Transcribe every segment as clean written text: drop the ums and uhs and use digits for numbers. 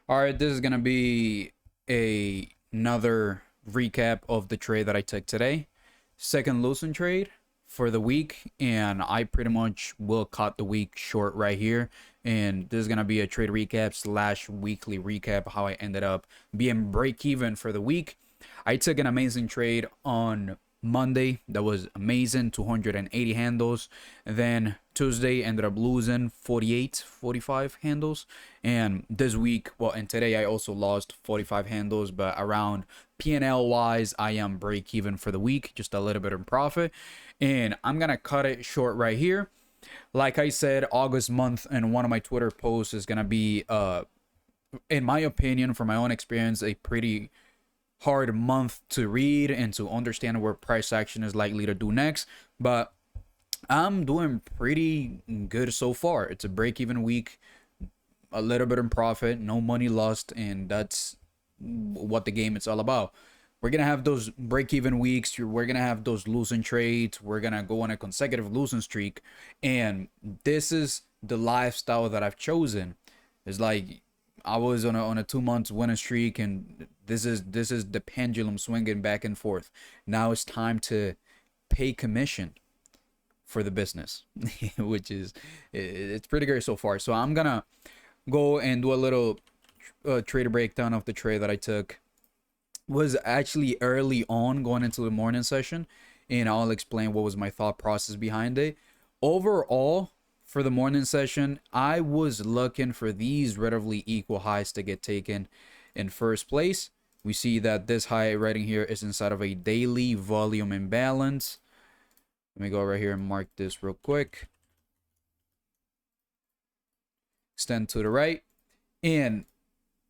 All right, this is gonna be another recap of the trade that I took today. Second losing trade for the week, and I pretty much will cut the week short right here. And this is gonna be a trade recap slash weekly recap of how I ended up being break even for the week. I took an amazing trade on Monday that was amazing, 280 handles. And then Tuesday ended up losing 48, 45 handles. And this week, well, and today I also lost 45 handles, but around P&L wise, I am break even for the week, just a little bit in profit. And I'm gonna cut it short right here. Like I said, August month and one of my Twitter posts is gonna be in my opinion, from my own experience, a pretty hard month to read and to understand where price action is likely to do next. But I'm doing pretty good so far. It's a break even week, a little bit in profit, no money lost, and that's what the game is all about. We're gonna have those break even weeks. We're gonna have those losing trades. We're gonna go on a consecutive losing streak, and this is the lifestyle that I've chosen. It's like I was on a 2 months winning streak, and this is the pendulum swinging back and forth. Now it's time to pay commission for the business, which is it's pretty great so far. So I'm gonna go and do a little trader breakdown of the trade that I took. Was actually early on going into the morning session, and I'll explain what was my thought process behind it. Overall, for the morning session, I was looking for these relatively equal highs to get taken in first place. We see that this high right in here is inside of a daily volume imbalance. Let me go right here and mark this real quick. Extend to the right. And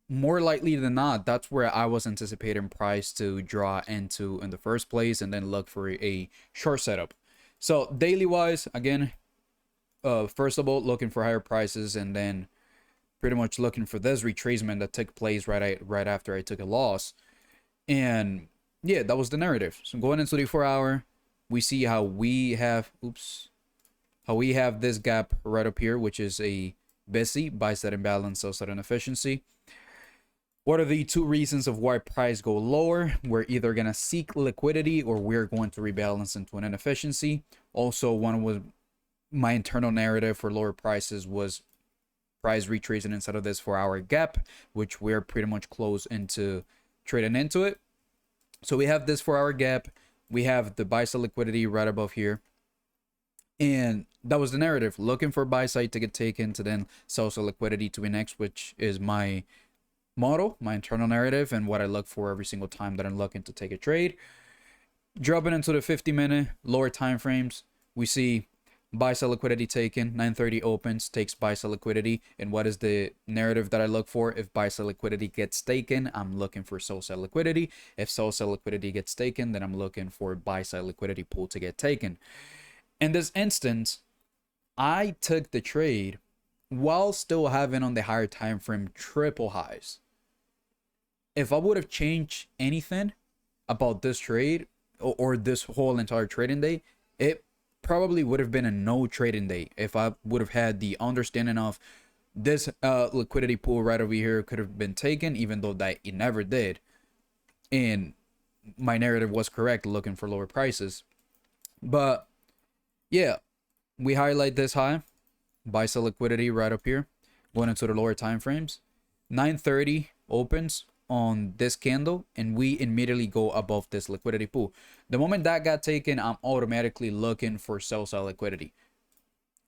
more likely than not, that's where I was anticipating price to draw into in the first place and then look for a short setup. So daily wise, again, first of all, looking for higher prices and then pretty much looking for this retracement that took place right after I took a loss. And yeah, that was the narrative. So going into the 4 hour, we see how we have this gap right up here, which is a busy buy side imbalance, sell side inefficiency. What are the two reasons of why price go lower? We're either going to seek liquidity or we're going to rebalance into an inefficiency. Also, one was my internal narrative for lower prices was price retracing inside of this 4 hour gap, which we're pretty much close into trading into it. So we have this 4 hour gap. We have the buy side liquidity right above here. And that was the narrative, looking for buy side to get taken to then sell side liquidity to be next, which is my model, my internal narrative, and what I look for every single time that I'm looking to take a trade. Dropping into the 50-minute lower time frames, we see buy sell liquidity taken. 9:30 opens, takes buy sell liquidity. And what is the narrative that I look for? If buy sell liquidity gets taken, I'm looking for sell sell liquidity. If sell sell liquidity gets taken, then I'm looking for buy sell liquidity pool to get taken. In this instance, I took the trade while still having on the higher time frame triple highs. If I would have changed anything about this trade or this whole entire trading day, it probably would have been a no trading day. If I would have had the understanding of this liquidity pool right over here could have been taken, even though that it never did, and my narrative was correct, looking for lower prices. But yeah, we highlight this high, buy sell liquidity right up here, going into the lower time frames. 9:30 opens on this candle, and we immediately go above this liquidity pool. The moment that got taken, I'm automatically looking for sell side liquidity.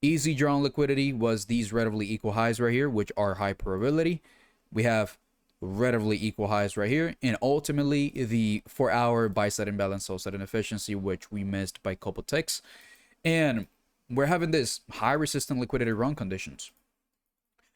Easy drawn liquidity was these relatively equal highs right here, which are high probability. We have relatively equal highs right here, and ultimately the 4 hour buy side imbalance, sell side inefficiency, which we missed by a couple ticks. And we're having this high resistant liquidity run conditions.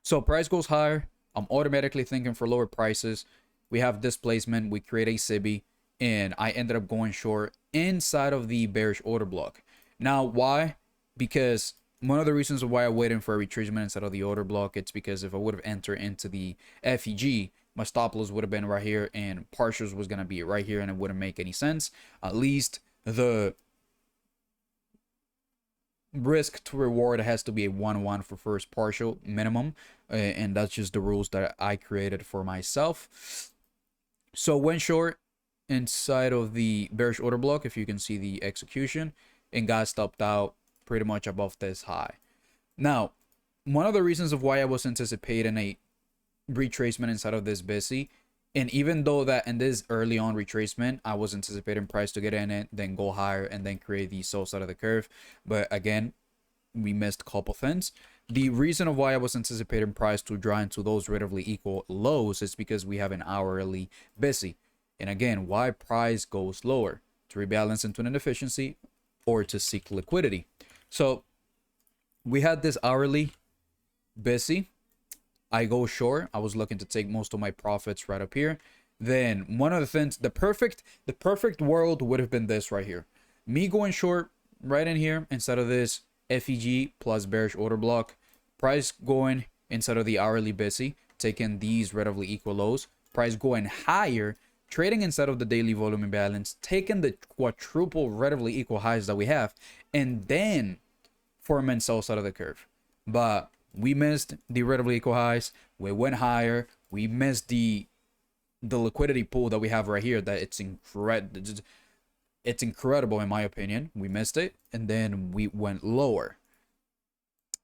So price goes higher, I'm automatically thinking for lower prices. We have displacement, we create a SIBI, and I ended up going short inside of the bearish order block. Now, why? Because one of the reasons why I'm waiting for a retracement inside of the order block, it's because if I would have entered into the FEG, my stop loss would have been right here, and partials was going to be right here, and it wouldn't make any sense. At least the risk to reward has to be a 1-1 for first partial minimum and that's just the rules that I created for myself. So went short inside of the bearish order block, if you can see the execution, and got stopped out pretty much above this high. Now, one of the reasons of why I was anticipating a retracement inside of this busy, and even though that in this early on retracement I was anticipating price to get in it, then go higher, and then create the sell side of the curve, but again we missed a couple things. The reason of why I was anticipating price to draw into those relatively equal lows is because we have an hourly busy, and again, why price goes lower? To rebalance into an inefficiency or to seek liquidity. So we had this hourly busy. I go short. I was looking to take most of my profits right up here. Then one of the things, the perfect world would have been this right here. Me going short right in here instead of this FEG plus bearish order block. Price going inside of the hourly busy, taking these relatively equal lows. Price going higher, trading inside of the daily volume imbalance, taking the quadruple relatively equal highs that we have, and then forming sell side of the curve. But we missed the relatively equal highs. We went higher. We missed the liquidity pool that we have right here. That it's incredible. It's incredible in my opinion. We missed it, and then we went lower.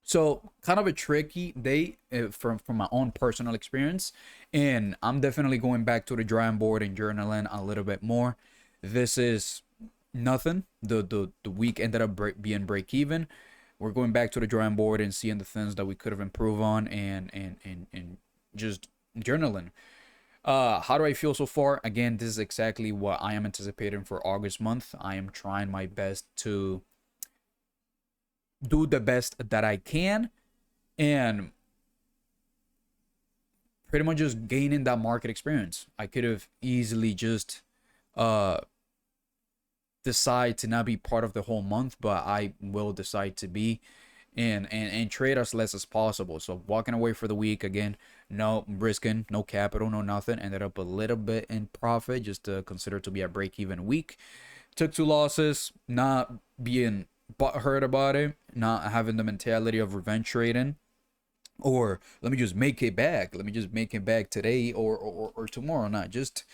So kind of a tricky day from my own personal experience, and I'm definitely going back to the drawing board and journaling a little bit more. This is nothing. The week ended up being break even. We're going back to the drawing board and seeing the things that we could have improved on, and just journaling. How do I feel so far? Again, this is exactly what I am anticipating for August month. I am trying my best to do the best that I can, and pretty much just gaining that market experience. I could have easily just decide to not be part of the whole month, but I will decide to be, and trade as less as possible. So walking away for the week, again, no risking, no capital, no nothing. Ended up a little bit in profit, just to consider to be a break-even week. Took 2 losses, not being butthurt about it, not having the mentality of revenge trading, or let me just make it back. Let me just make it back today or tomorrow. Not just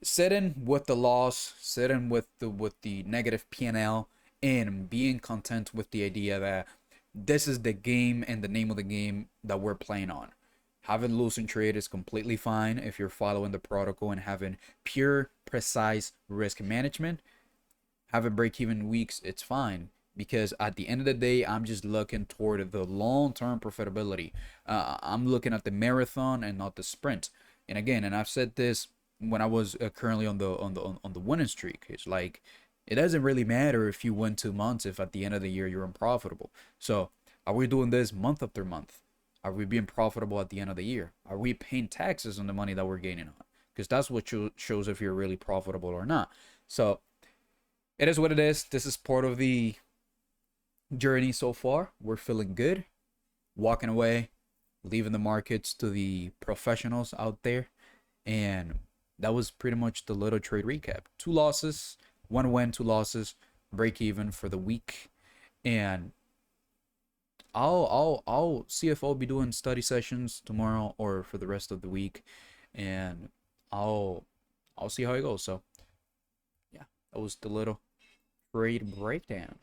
sitting with the loss, sitting with the negative P&L, and being content with the idea that this is the game and the name of the game that we're playing on. Having losing trade is completely fine if you're following the protocol and having pure, precise risk management. Having break-even weeks, it's fine, because at the end of the day, I'm just looking toward the long-term profitability. I'm looking at the marathon and not the sprint. And again, and I've said this when I was currently on the winning streak. It's like, it doesn't really matter if you win 2 months if at the end of the year you're unprofitable. So are we doing this month after month? Are we being profitable at the end of the year? Are we paying taxes on the money that we're gaining on? Because that's what shows if you're really profitable or not. So it is what it is. This is part of the journey so far. We're feeling good. Walking away, leaving the markets to the professionals out there. And that was pretty much the little trade recap. 2 losses, 1 win, 2 losses, break even for the week. And I'll see if I'll be doing study sessions tomorrow or for the rest of the week, and I'll see how it goes. So yeah, that was the little trade breakdown.